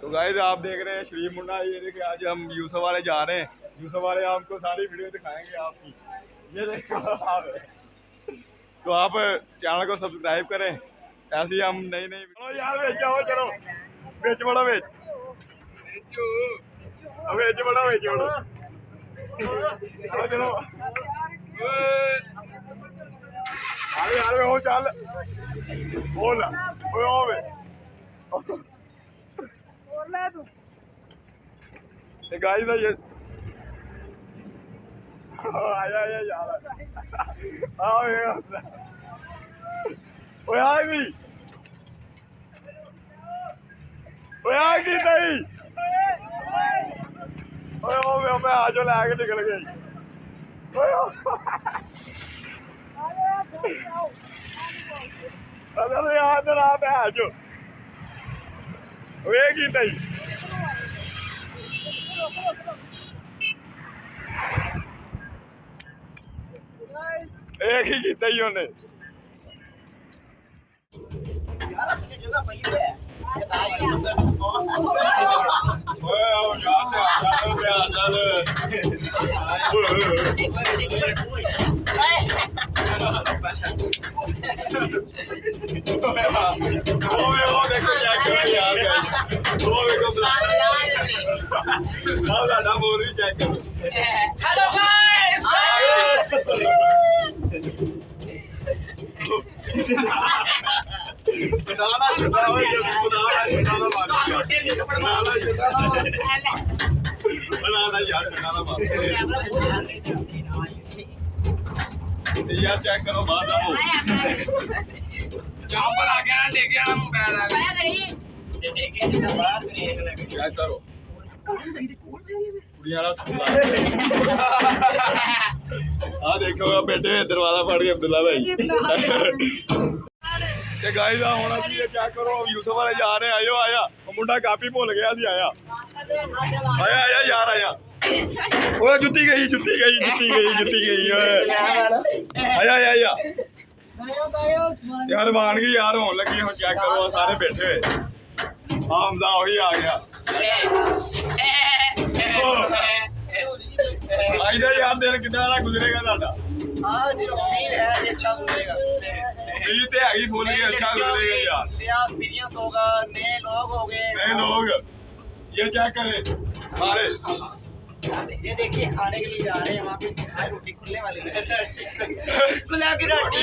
तो गाइस आप देख रहे हैं शरीफ मुन्ना। ये देखिए आज हम यूसुफ वाले जा रहे हैं। यूसुफ वाले आपको सारी वीडियो दिखाएंगे आपकी। ये देखो आप, तो आप चैनल को सब्सक्राइब करें। ऐसे ही हम नई नई यार बेच जाओ, चलो बेच बड़ो बेच बेच बड़ो बेच बड़ो चलो अरे यार वो चल बोल गाइस ये आया यार ओए आ गई ओए आ गई नहीं ओए ओ मैं आज लेके निकल गई अरे यार ना मैं आज ओए की नहीं एक ही किया ही उन्हें यार चेक करो बात चेक करो हाँ देखो बेटे दरवाजा फट गया अब्दुल्ला भाई गाइस होना चाहिए चेक करो यूसुफ वाले जा रहे हैं आयो आया मुंडा काफी भुल गया सी आया आया आया यार आया ओ जुत्ती गई आया आया आया यार मान गई यार होने लगी हम चेक करो सारे बैठे हुए हमदा वही आ गया यार दिन कितना गुजरेगा साडा उम्मीद तो हैगी फुल ही अच्छा गुजरेगा यार एक्सपीरियंस होगा नए लोग ये चेक करें सारे ये देखिए खाने के लिए जा रहे हैं वहाँ पे रोटी खुलने वाली है गुलाब की रोटी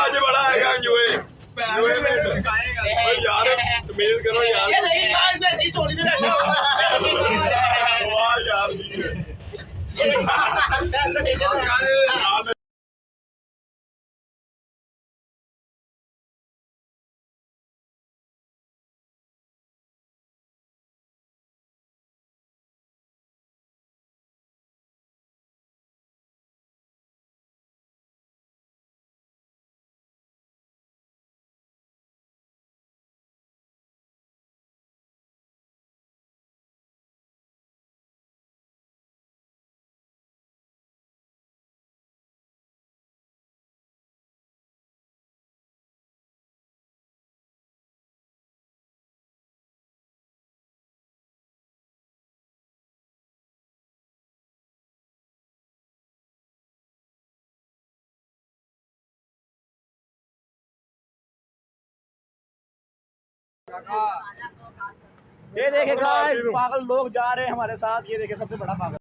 आज बड़ा आएगा एंजॉय यार मेल करो यार यार ये देखे पागल लोग जा रहे हैं हमारे साथ। ये देखे सबसे बड़ा पागल